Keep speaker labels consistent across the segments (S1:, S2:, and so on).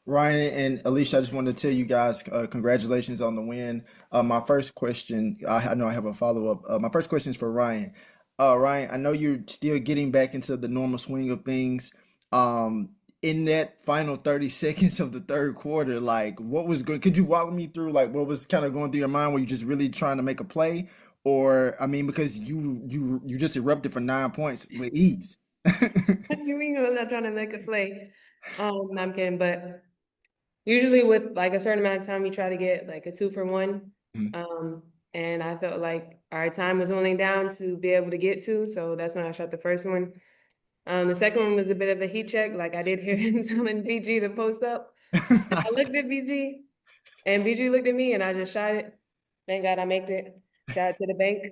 S1: Ryan and Allisha, I just wanted to tell you guys congratulations on the win. My first question, I know I have a follow-up. My first question is for Ryan. Ryan, I know you're still getting back into the normal swing of things. Um, in that final 30 seconds of the third quarter, like what was good? Could you walk me through like what was kind of going through your mind? Were you just really trying to make a play? Or I mean, because you just erupted for 9 points with ease.
S2: What do you mean was I trying to make a play? No, I'm kidding, but usually with like a certain amount of time, you try to get like a 2 for 1. And I felt like our time was only down to be able to get two, so that's when I shot the first one. The second one was a bit of a heat check. Like I did hear him telling BG to post up. I looked at BG and BG looked at me and I just shot it. Thank God I made it. Shot it to the bank.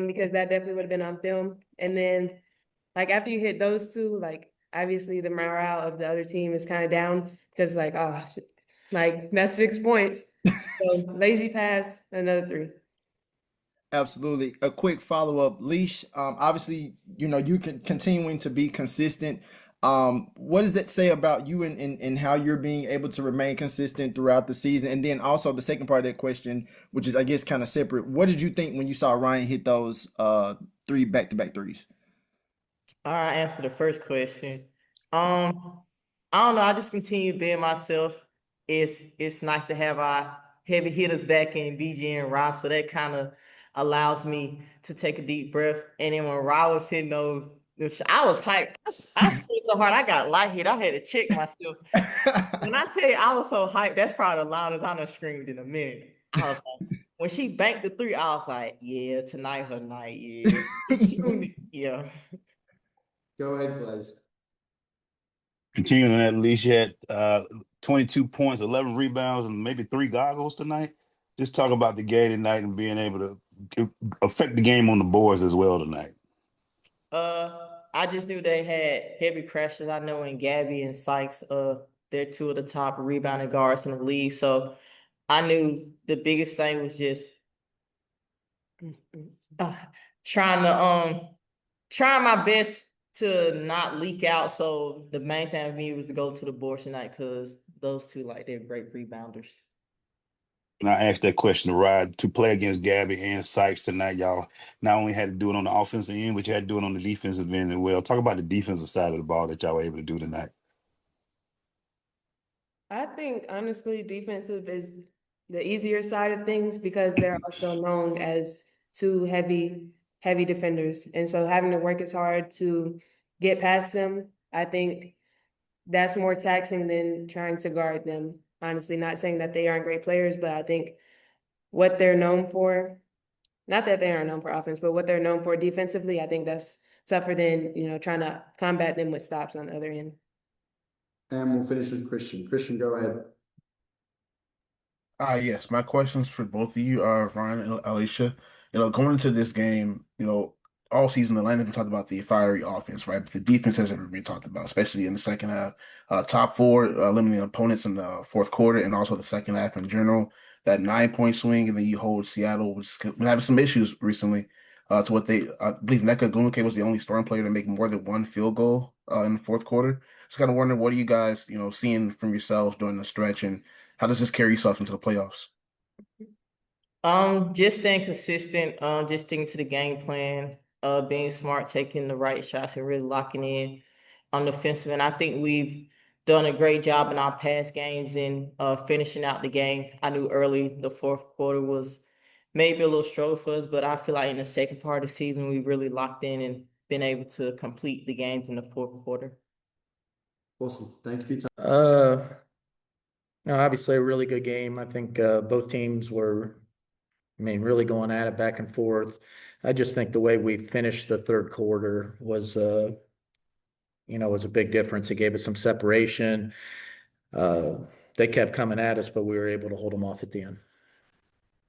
S2: Because that definitely would have been on film. And then like after you hit those two, like obviously the morale of the other team is kind of down because like like that's 6 points. So lazy pass, another three.
S1: Absolutely. A quick follow-up, Leash. Obviously, you can continuing to be consistent. What does that say about you and how you're being able to remain consistent throughout the season? And then also the second part of that question, which is I guess kind of separate. What did you think when you saw Ryan hit those three back-to-back threes?
S3: All right, answer the first question. I don't know. I just continue being myself. It's nice to have our heavy hitters back in BG and Ra, so that kind of allows me to take a deep breath. And then when Ra was hitting I was hyped. I screamed so hard I got light hit. I had to check myself. When I tell you I was so hyped, that's probably the loudest I done screamed in a minute. I was like, when she banked the three, I was like, yeah, tonight her night, yeah. Yeah.
S4: Go ahead, Glaze.
S5: Continuing that leash at 22 points, 11 rebounds, and maybe three goggles tonight. Just talk about the game tonight and being able to affect the game on the boards as well tonight.
S3: I just knew they had heavy crashes. I know in Gabby and Sykes, they're two of the top rebounding guards in the league. So I knew the biggest thing was just uh, trying to trying my best to not leak out. So the main thing for me was to go to the boards tonight because those two like they're great rebounders.
S5: And I asked that question to Rod to play against Gabby and Sykes tonight. Y'all not only had to do it on the offensive end, but you had to do it on the defensive end as well. Talk about the defensive side of the ball that y'all were able to do tonight.
S2: I think honestly, defensive is the easier side of things because they're also known as two heavy defenders. And so having to work as hard to get past them, I think that's more taxing than trying to guard them. Honestly, not saying that they aren't great players, but I think what they're known for, not that they aren't known for offense, but what they're known for defensively, I think that's tougher than, trying to combat them with stops on the other end.
S4: And we'll finish with Christian. Christian, go ahead.
S6: Yes, my questions for both of you are Ryan and Alicia. Going into this game, all season Atlanta been talked about the fiery offense, right? But the defense hasn't really been talked about, especially in the second half. Top four, limiting opponents in the fourth quarter, and also the second half in general. That 9 point swing, and then you hold Seattle, which has been having some issues recently. To what I believe Neka Gunke was the only starting player to make more than one field goal in the fourth quarter. Just kind of wondering, what are you guys, seeing from yourselves during the stretch, and how does this carry yourself into the playoffs?
S3: Just staying consistent, just sticking to the game plan, being smart, taking the right shots and really locking in on the offensive. And I think we've done a great job in our past games in finishing out the game. I knew early the fourth quarter was maybe a little struggle for us, but I feel like in the second part of the season we really locked in and been able to complete the games in the fourth quarter.
S4: Awesome. Thank you for your time.
S7: No, obviously a really good game. I think both teams were, really going at it back and forth. I just think the way we finished the third quarter was a big difference. It gave us some separation. Uh, they kept coming at us, but we were able to hold them off at the end.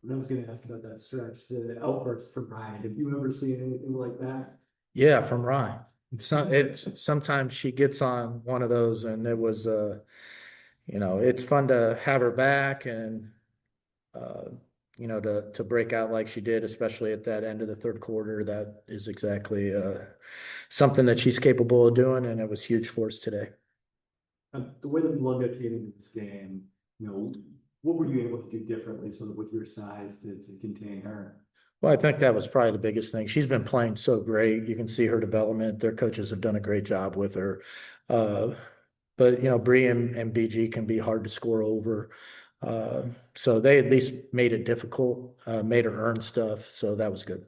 S8: I was going to ask about that stretch, the outburst from Ryan. Have you ever seen anything like that?
S7: Yeah, from Ryan. Sometimes she gets on one of those, and it was it's fun to have her back and uh, to break out like she did, especially at that end of the third quarter. That is exactly something that she's capable of doing, and it was huge for us today.
S8: The way that Lunga came into this game, what were you able to do differently sort of with your size to contain her?
S7: Well, I think that was probably the biggest thing. She's been playing so great. You can see her development. Their coaches have done a great job with her. Uh, but Bree and BG can be hard to score over. Uh, so they at least made it difficult, made her earn stuff. So that was good.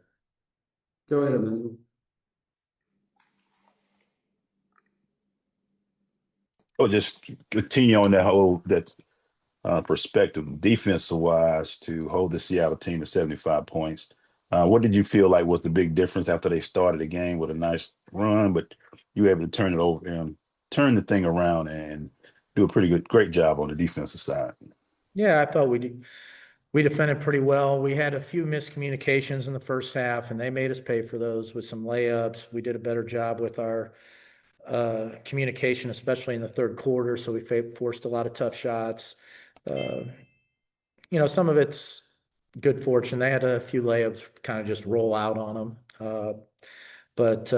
S4: Go ahead, Emmanuel.
S5: Or just continue on that perspective, defensive wise, to hold the Seattle team to 75 points. What did you feel like was the big difference after they started the game with a nice run, but you were able to turn it over and turn the thing around and do a great job on the defensive side?
S7: Yeah, I thought we defended pretty well. We had a few miscommunications in the first half, and they made us pay for those with some layups. We did a better job with our communication, especially in the third quarter. So we forced a lot of tough shots. Uh, some of it's good fortune. They had a few layups kind of just roll out on them. But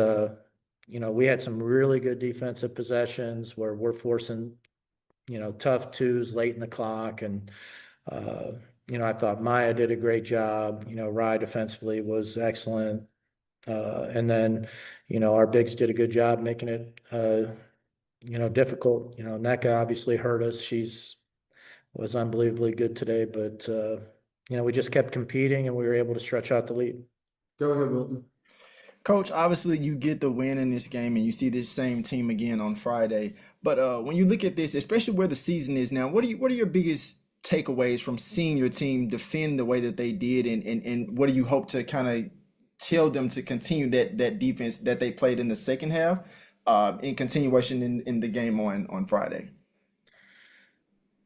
S7: we had some really good defensive possessions where we're forcing, tough twos late in the clock. And, I thought Maya did a great job. Rye defensively was excellent. And then, our bigs did a good job making it, difficult. NECA obviously hurt us. Was unbelievably good today, but we just kept competing and we were able to stretch out the lead.
S4: Go ahead, Wilton.
S1: Coach, obviously you get the win in this game and you see this same team again on Friday. But when you look at this, especially where the season is now, what are your biggest takeaways from seeing your team defend the way that they did, and what do you hope to kind of tell them to continue that defense that they played in the second half, in continuation in the game on Friday?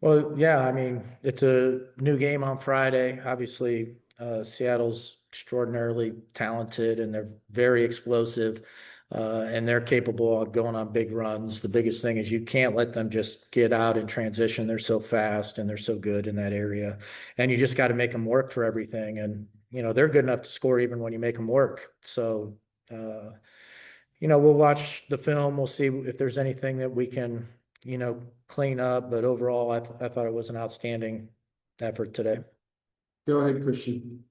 S7: Well, yeah, I mean, it's a new game on Friday. Obviously, Seattle's extraordinarily talented and they're very explosive, and they're capable of going on big runs. The biggest thing is you can't let them just get out in transition. They're so fast and they're so good in that area. And you just got to make them work for everything. And, they're good enough to score even when you make them work. So, we'll watch the film. We'll see if there's anything that we can, clean up. But overall, I thought it was an outstanding effort today.
S4: Go ahead, Christian.